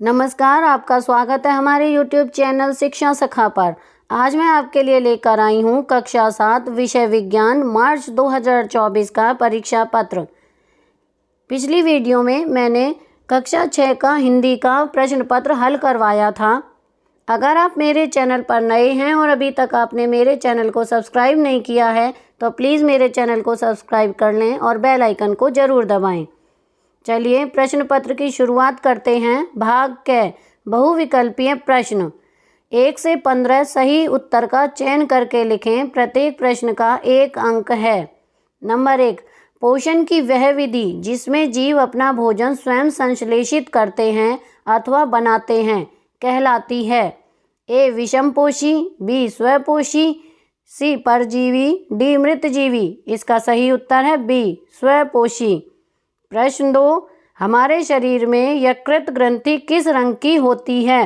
नमस्कार, आपका स्वागत है हमारे YouTube चैनल शिक्षा सखा पर। आज मैं आपके लिए लेकर आई हूँ कक्षा 7 विषय विज्ञान मार्च 2024 का परीक्षा पत्र। पिछली वीडियो में मैंने कक्षा 6 का हिंदी का प्रश्न पत्र हल करवाया था। अगर आप मेरे चैनल पर नए हैं और अभी तक आपने मेरे चैनल को सब्सक्राइब नहीं किया है तो प्लीज़ मेरे चैनल को सब्सक्राइब कर लें और बेल आइकन को ज़रूर दबाएँ। चलिए प्रश्न पत्र की शुरुआत करते हैं। भाग क बहुविकल्पीय प्रश्न। 1 से 15 सही उत्तर का चयन करके लिखें। प्रत्येक प्रश्न का 1 अंक है। नंबर 1, पोषण की वह विधि जिसमें जीव अपना भोजन स्वयं संश्लेषित करते हैं अथवा बनाते हैं कहलाती है। ए विषमपोषी, बी स्वपोषी, सी परजीवी, डी मृतजीवी। इसका सही उत्तर है बी स्वपोषी। प्रश्न 2, हमारे शरीर में यकृत ग्रंथि किस रंग की होती है?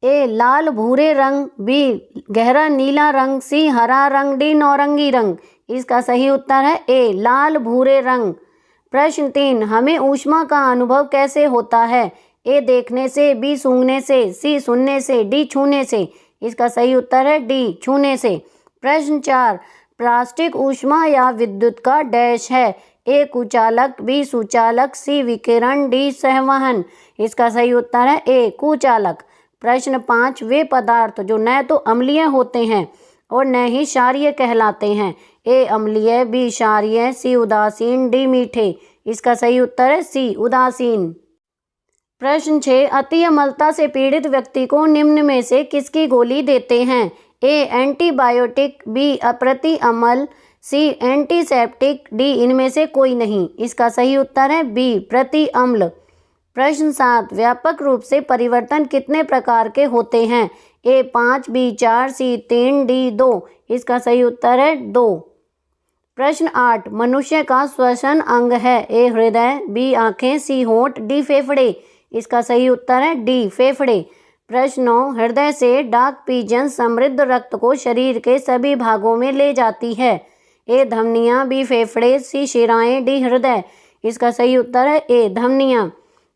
ए लाल भूरे रंग, बी गहरा नीला रंग, सी हरा रंग, डी नारंगी रंग। इसका सही उत्तर है ए लाल भूरे रंग। प्रश्न 3, हमें ऊष्मा का अनुभव कैसे होता है? ए देखने से, बी सूंघने से, सी सुनने से, डी छूने से। इसका सही उत्तर है डी छूने से। प्रश्न 4, प्लास्टिक ऊष्मा या विद्युत का डैश है? ए कुचालक, बी सुचालक, सी विकिरण, डी संवहन। इसका सही उत्तर है ए कुचालक। प्रश्न 5, वे पदार्थ जो न तो अम्लीय होते हैं और न ही क्षारीय कहलाते हैं। ए अम्लीय, बी क्षारीय, सी उदासीन, डी मीठे। इसका सही उत्तर है सी उदासीन। प्रश्न 6, अति अम्लता से पीड़ित व्यक्ति को निम्न में से किसकी गोली देते हैं? ए एंटीबायोटिक, बी अप्रति अम्ल, सी एंटीसेप्टिक, डी इनमें से कोई नहीं। इसका सही उत्तर है बी प्रति अम्ल। प्रश्न 7, व्यापक रूप से परिवर्तन कितने प्रकार के होते हैं? ए 5, बी 4, सी 3, डी 2। इसका सही उत्तर है 2। प्रश्न 8, मनुष्य का श्वसन अंग है? ए हृदय, बी आँखें, सी होंठ, डी फेफड़े। इसका सही उत्तर है डी फेफड़े। प्रश्न 9, हृदय से डाक पिजन समृद्ध रक्त को शरीर के सभी भागों में ले जाती है। ए धमनियाँ, बी फेफड़े, सी शिराएं, डी हृदय। इसका सही उत्तर है ए धमनियाँ।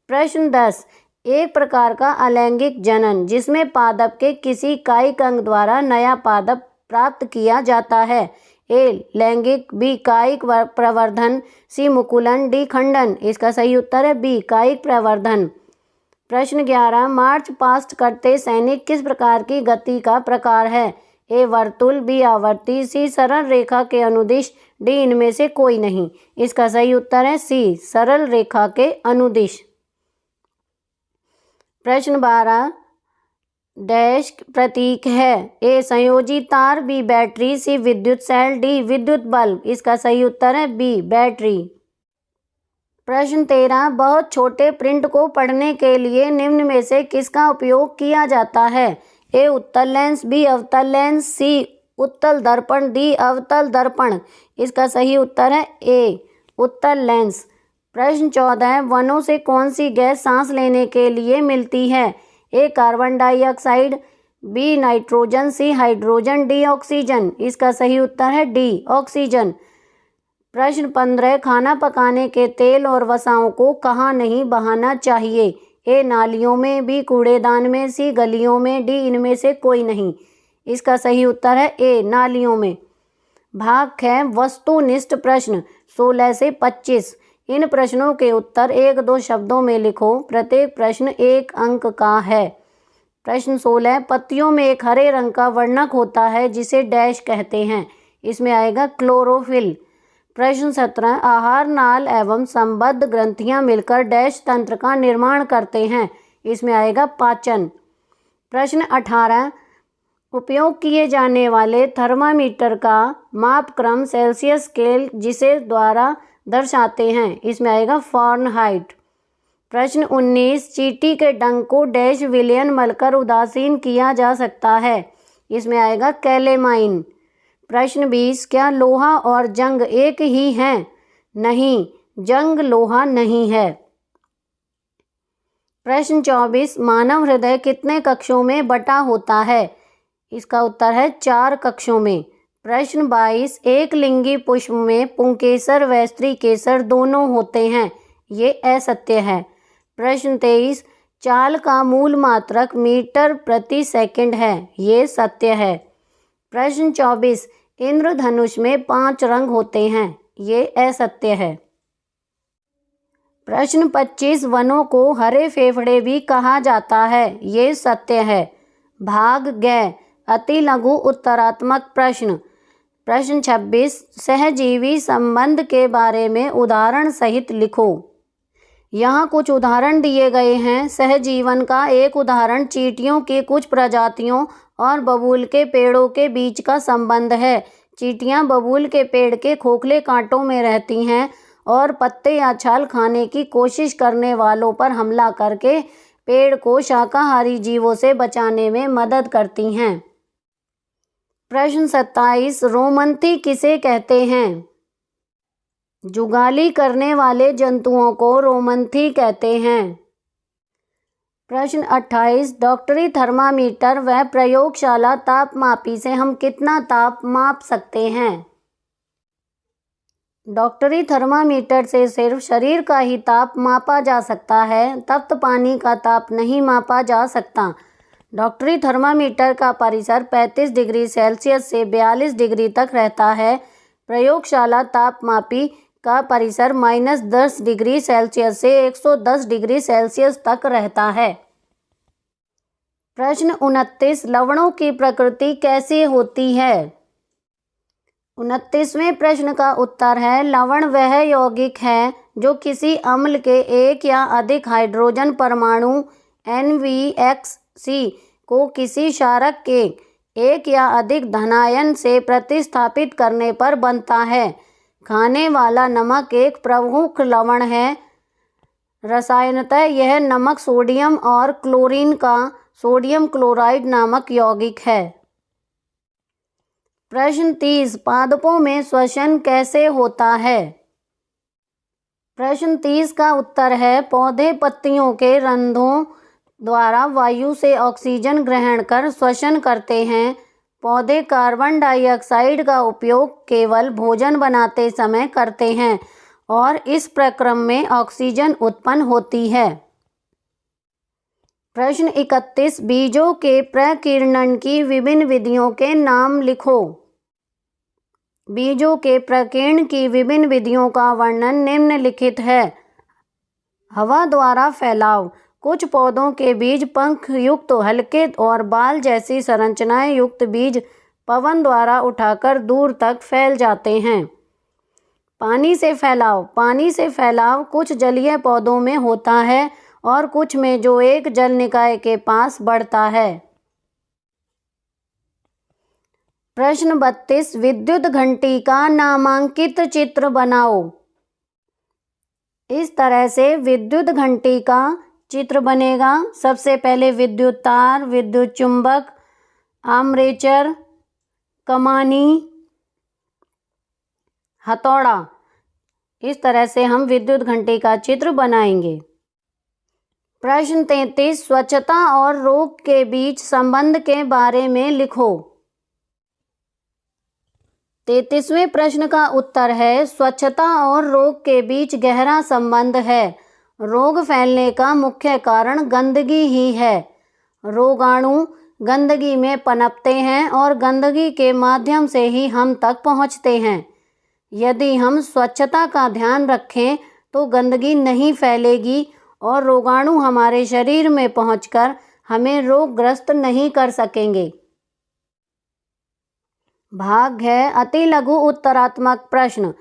प्रश्न 10, एक प्रकार का अलैंगिक जनन जिसमें पादप के किसी कायिक अंग द्वारा नया पादप प्राप्त किया जाता है। ए लैंगिक, बी कायिक प्रवर्धन, सी मुकुलन, डी खंडन। इसका सही उत्तर है बी कायिक प्रवर्धन। प्रश्न 11, मार्च पास्ट करते सैनिक किस प्रकार की गति का प्रकार है? ए वर्तुल, बी आवर्ती, सी सरल रेखा के अनुदिश, डी इनमें से कोई नहीं। इसका सही उत्तर है सी सरल रेखा के अनुदिश। प्रश्न 12, डैश प्रतीक है? ए संयोजी तार, बी बैटरी, सी विद्युत सेल, डी विद्युत बल्ब। इसका सही उत्तर है बी बैटरी। प्रश्न 13, बहुत छोटे प्रिंट को पढ़ने के लिए निम्न में से किसका उपयोग किया जाता है? ए उत्तल लेंस, बी अवतल लेंस, सी उत्तल दर्पण, डी अवतल दर्पण। इसका सही उत्तर है ए उत्तल लेंस। प्रश्न 14, वनों से कौन सी गैस सांस लेने के लिए मिलती है? ए carbon dioxide, B nitrogen, C hydrogen, D oxygen. इसका सही उत्तर है डी ऑक्सीजन। प्रश्न 15, खाना पकाने के तेल और वसाओं को कहाँ नहीं बहाना चाहिए? ए नालियों में, बी कूड़ेदान में, सी गलियों में, डी इनमें से कोई नहीं। इसका सही उत्तर है ए नालियों में। भाग ख वस्तुनिष्ठ प्रश्न 16 से 25। इन प्रश्नों के उत्तर 1-2 शब्दों में लिखो। प्रत्येक प्रश्न 1 अंक का है। प्रश्न 16, पत्तियों में एक हरे रंग का वर्णक होता है जिसे डैश कहते हैं। इसमें आएगा क्लोरोफिल। प्रश्न 17, आहार नाल एवं संबद्ध ग्रंथियां मिलकर डैश तंत्र का निर्माण करते हैं। इसमें आएगा पाचन। प्रश्न 18, उपयोग किए जाने वाले थर्मामीटर का मापक्रम सेल्सियस स्केल जिसे द्वारा दर्शाते हैं। इसमें आएगा फ़ारेनहाइट। प्रश्न 19, चींटी के डंक को डैश विलयन मलकर उदासीन किया जा सकता है। इसमें आएगा कैलेमाइन। प्रश्न 20, क्या लोहा और जंग एक ही हैं? नहीं, जंग लोहा नहीं है। प्रश्न 24, मानव हृदय कितने कक्षों में बटा होता है? इसका उत्तर है 4 कक्षों में। प्रश्न 22, एक लिंगी पुष्प में पुंकेसर व स्त्रीकेसर दोनों होते हैं। ये असत्य है। प्रश्न 23, चाल का मूल मात्रक मीटर प्रति सेकंड है। ये सत्य है। प्रश्न 24, इंद्रधनुष में 5 रंग होते हैं। ये असत्य है। प्रश्न 25, वनों को हरे फेफड़े भी कहा जाता है। ये सत्य है। भाग ग, अति लघु उत्तरात्मक प्रश्न। प्रश्न 26, सहजीवी संबंध के बारे में उदाहरण सहित लिखो। यहाँ कुछ उदाहरण दिए गए हैं। सहजीवन का एक उदाहरण चींटियों की कुछ प्रजातियों और बबूल के पेड़ों के बीच का संबंध है। चींटियाँ बबूल के पेड़ के खोखले कांटों में रहती हैं और पत्ते या छाल खाने की कोशिश करने वालों पर हमला करके पेड़ को शाकाहारी जीवों से बचाने में मदद करती हैं। प्रश्न 27, रोमंथी किसे कहते हैं? जुगाली करने वाले जंतुओं को रोमंथी कहते हैं। प्रश्न 28, डॉक्टरी थर्मामीटर व प्रयोगशाला तापमापी से हम कितना ताप माप सकते हैं? डॉक्टरी थर्मामीटर से सिर्फ शरीर का ही ताप मापा जा सकता है, तप्त पानी का ताप नहीं मापा जा सकता। डॉक्टरी थर्मामीटर का परिसर 35 डिग्री सेल्सियस से 42 डिग्री तक रहता है। प्रयोगशाला तापमापी का परिसर -10 डिग्री सेल्सियस से 110 डिग्री सेल्सियस तक रहता है। प्रश्न 29, लवणों की प्रकृति कैसी होती है? 29वें प्रश्न का उत्तर है, लवण वह यौगिक है जो किसी अम्ल के एक या अधिक हाइड्रोजन परमाणु NVXC को किसी क्षारक के एक या अधिक धनायन से प्रतिस्थापित करने पर बनता है। खाने वाला नमक एक प्रमुख लवण है। रसायनतः यह नमक सोडियम और क्लोरीन का सोडियम क्लोराइड नामक यौगिक है। प्रश्न 30, पादपों में श्वसन कैसे होता है? प्रश्न 30 का उत्तर है, पौधे पत्तियों के रंध्रों द्वारा वायु से ऑक्सीजन ग्रहण कर श्वसन करते हैं। पौधे कार्बन डाइऑक्साइड का उपयोग केवल भोजन बनाते समय करते हैं और इस प्रक्रम में ऑक्सीजन उत्पन्न होती है। प्रश्न 31, बीजों के प्रकीर्णन की विभिन्न विधियों के नाम लिखो। बीजों के प्रकीर्णन की विभिन्न विधियों का वर्णन निम्नलिखित है। हवा द्वारा फैलाव, कुछ पौधों के बीज पंख युक्त हल्के और बाल जैसी संरचनाएं युक्त बीज पवन द्वारा उठाकर दूर तक फैल जाते हैं। पानी से फैलाव, पानी से फैलाव कुछ जलीय पौधों में होता है और कुछ में जो एक जल निकाय के पास बढ़ता है। प्रश्न 32, विद्युत घंटी का नामांकित चित्र बनाओ। इस तरह से विद्युत घंटी का चित्र बनेगा। सबसे पहले विद्युत तार, विद्युत चुंबक, आर्मेचर, कमानी, हथौड़ा, इस तरह से हम विद्युत घंटी का चित्र बनाएंगे। प्रश्न 33, स्वच्छता और रोग के बीच संबंध के बारे में लिखो। 33वें प्रश्न का उत्तर है, स्वच्छता और रोग के बीच गहरा संबंध है। रोग फैलने का मुख्य कारण गंदगी ही है। रोगाणु गंदगी में पनपते हैं और गंदगी के माध्यम से ही हम तक पहुंचते हैं। यदि हम स्वच्छता का ध्यान रखें तो गंदगी नहीं फैलेगी और रोगाणु हमारे शरीर में पहुंचकर हमें रोगग्रस्त नहीं कर सकेंगे। भाग है अति लघु उत्तरात्मक प्रश्न।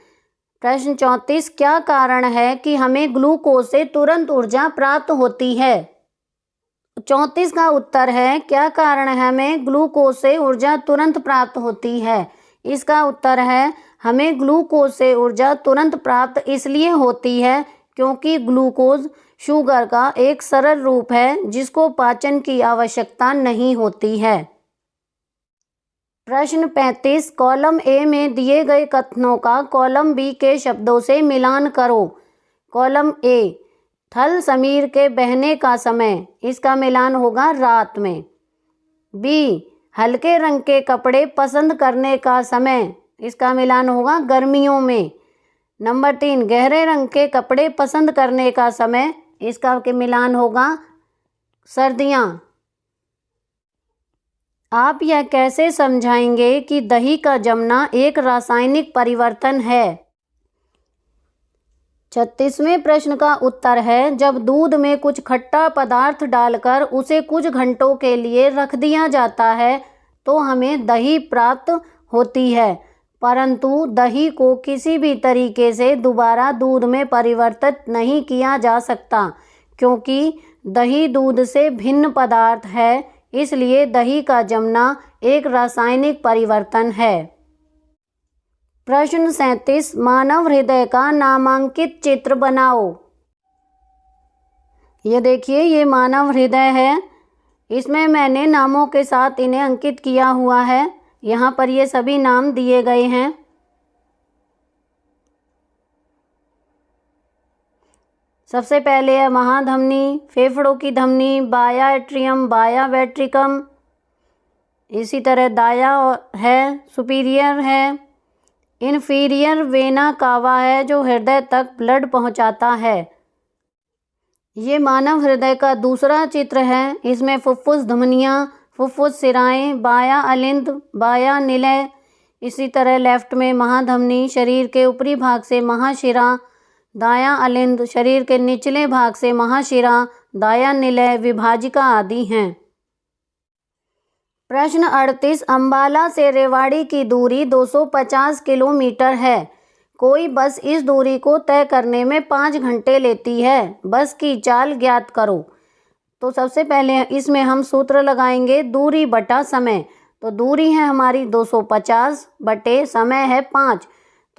प्रश्न 34, क्या कारण है कि हमें ग्लूकोज से तुरंत ऊर्जा प्राप्त होती है? 34 का उत्तर है, क्या कारण है हमें ग्लूकोज से ऊर्जा तुरंत प्राप्त होती है? इसका उत्तर है, हमें ग्लूकोज से ऊर्जा तुरंत प्राप्त इसलिए होती है क्योंकि ग्लूकोज शुगर का एक सरल रूप है जिसको पाचन की आवश्यकता नहीं होती है। प्रश्न 35, कॉलम ए में दिए गए कथनों का कॉलम बी के शब्दों से मिलान करो। कॉलम ए, थल समीर के बहने का समय, इसका मिलान होगा रात में। बी, हल्के रंग के कपड़े पसंद करने का समय, इसका मिलान होगा गर्मियों में। नंबर 3, गहरे रंग के कपड़े पसंद करने का समय, इसका मिलान होगा सर्दियाँ। आप यह कैसे समझाएंगे कि दही का जमना एक रासायनिक परिवर्तन है? 36वें प्रश्न का उत्तर है, जब दूध में कुछ खट्टा पदार्थ डालकर उसे कुछ घंटों के लिए रख दिया जाता है तो हमें दही प्राप्त होती है, परंतु दही को किसी भी तरीके से दोबारा दूध में परिवर्तित नहीं किया जा सकता, क्योंकि दही दूध से भिन्न पदार्थ है। इसलिए दही का जमना एक रासायनिक परिवर्तन है। प्रश्न 37, मानव हृदय का नामांकित चित्र बनाओ। ये देखिए, ये मानव हृदय है। इसमें मैंने नामों के साथ इन्हें अंकित किया हुआ है। यहाँ पर ये सभी नाम दिए गए हैं। सबसे पहले है महाधमनी, फेफड़ों की धमनी, बाया एट्रियम, बाया वेट्रिकम। इसी तरह दाया है, सुपीरियर है, इन्फीरियर वेना कावा है जो हृदय तक ब्लड पहुंचाता है। ये मानव हृदय का दूसरा चित्र है। इसमें फुफ्फुस धमनियाँ, फुफ्फुस सिराएं, बाया अलिंद, बाया निलय। इसी तरह लेफ्ट में महाधमनी, शरीर के ऊपरी भाग से महाशिरा, दाया अलिंद, शरीर के निचले भाग से महाशिरा, दाया निलय, विभाजिका आदि हैं। प्रश्न 38, अंबाला से रेवाड़ी की दूरी 250 किलोमीटर है। कोई बस इस दूरी को तय करने में 5 घंटे लेती है। बस की चाल ज्ञात करो। तो सबसे पहले इसमें हम सूत्र लगाएंगे दूरी बटा समय। तो दूरी है हमारी 250 बटे समय है 5।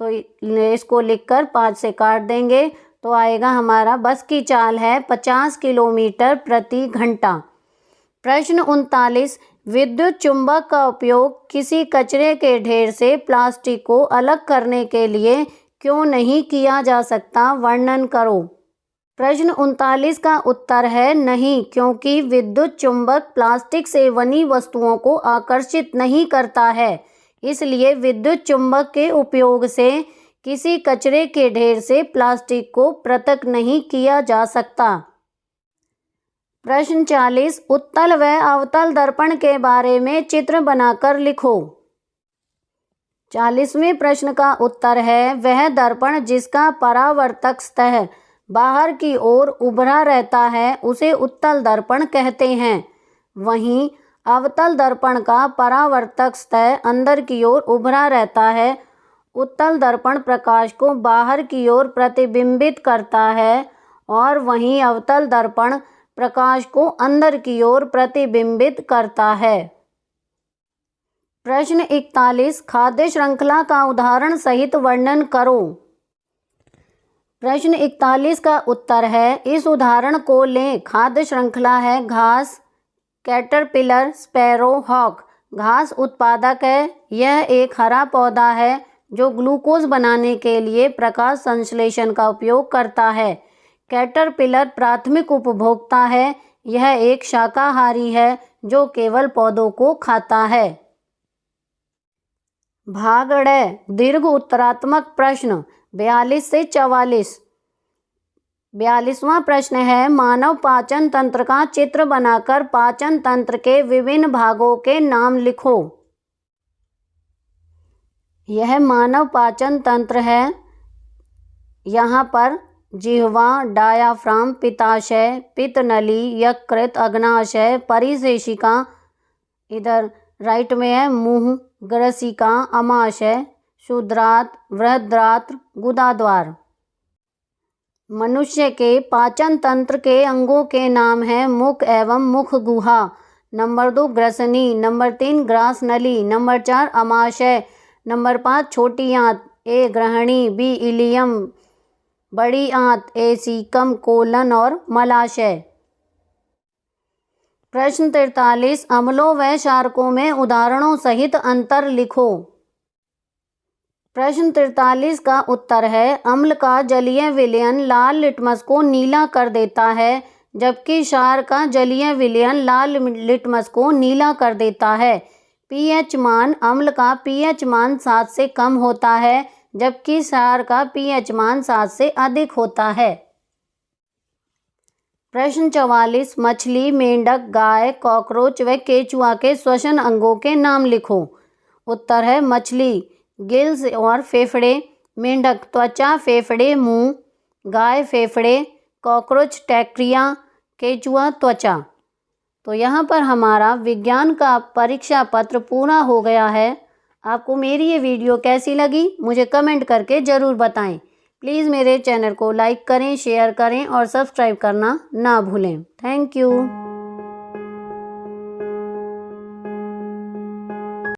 तो इसको लिखकर 5 से काट देंगे तो आएगा हमारा बस की चाल है 50 किलोमीटर प्रति घंटा। प्रश्न 39, विद्युत चुंबक का उपयोग किसी कचरे के ढेर से प्लास्टिक को अलग करने के लिए क्यों नहीं किया जा सकता, वर्णन करो। प्रश्न 39 का उत्तर है नहीं, क्योंकि विद्युत चुंबक प्लास्टिक से बनी वस्तुओं को आकर्षित नहीं करता है। इसलिए विद्युत चुंबक के उपयोग से किसी कचरे के ढेर से प्लास्टिक को पृथक नहीं किया जा सकता। प्रश्न 40, उत्तल व अवतल दर्पण के बारे में चित्र बनाकर लिखो। 40वें प्रश्न का उत्तर है वह दर्पण जिसका परावर्तक सतह बाहर की ओर उभरा रहता है उसे उत्तल दर्पण कहते हैं। वहीं अवतल दर्पण का परावर्तक सतह अंदर की ओर उभरा रहता है। उत्तल दर्पण प्रकाश को बाहर की ओर प्रतिबिंबित करता है और वहीं अवतल दर्पण प्रकाश को अंदर की ओर प्रतिबिंबित करता है। प्रश्न 41, खाद्य श्रृंखला का उदाहरण सहित वर्णन करो। प्रश्न 41 का उत्तर है इस उदाहरण को लें। खाद्य श्रृंखला है घास, कैटरपिलर, स्पैरो, हॉक। घास उत्पादक है। यह एक हरा पौधा है जो ग्लूकोज बनाने के लिए प्रकाश संश्लेषण का उपयोग करता है। कैटरपिलर प्राथमिक उपभोक्ता है। यह एक शाकाहारी है जो केवल पौधों को खाता है। भाग ड, दीर्घ उत्तरात्मक प्रश्न 42 से 44। 42वां प्रश्न है मानव पाचन तंत्र का चित्र बनाकर पाचन तंत्र के विभिन्न भागों के नाम लिखो। यह मानव पाचन तंत्र है। यहाँ पर जिह्वा, डायाफ्राम, पित्ताशय, पित्तनली, यकृत, अग्नाशय, परिसेशिका, इधर राइट में है मुंह, ग्रसिका, अमाशय, क्षुद्रांत, बृहद्रात्र, गुदाद्वार। मनुष्य के पाचन तंत्र के अंगों के नाम हैं मुख एवं मुख गुहा। नंबर 2 ग्रसनी, नंबर 3 ग्रास नली, नंबर 4 अमाशय, नंबर 5 छोटी आंत, ए ग्रहणी, बी इलियम, बड़ी आंत, ए सीकम, कोलन और मलाशय। प्रश्न 43, अम्लों व क्षारकों में उदाहरणों सहित अंतर लिखो। प्रश्न 43 का उत्तर है अम्ल का जलीय विलयन लाल लिटमस को नीला कर देता है, जबकि क्षार का जलीय विलयन लाल लिटमस को नीला कर देता है। पीएच मान, अम्ल का पीएच मान 7 से कम होता है, जबकि क्षार का पीएच मान 7 से अधिक होता है। प्रश्न 44, मछली, मेंढक, गाय, कॉकरोच व केचुआ के श्वसन अंगों के नाम लिखो। उत्तर है मछली गिल्स और फेफड़े, मेंढक त्वचा, फेफड़े, मुंह, गाय फेफड़े, कॉकरोच टैक्रिया, केचुआ त्वचा। तो यहाँ पर हमारा विज्ञान का परीक्षा पत्र पूरा हो गया है। आपको मेरी ये वीडियो कैसी लगी मुझे कमेंट करके ज़रूर बताएं। प्लीज़ मेरे चैनल को लाइक करें, शेयर करें और सब्सक्राइब करना ना भूलें। Thank you.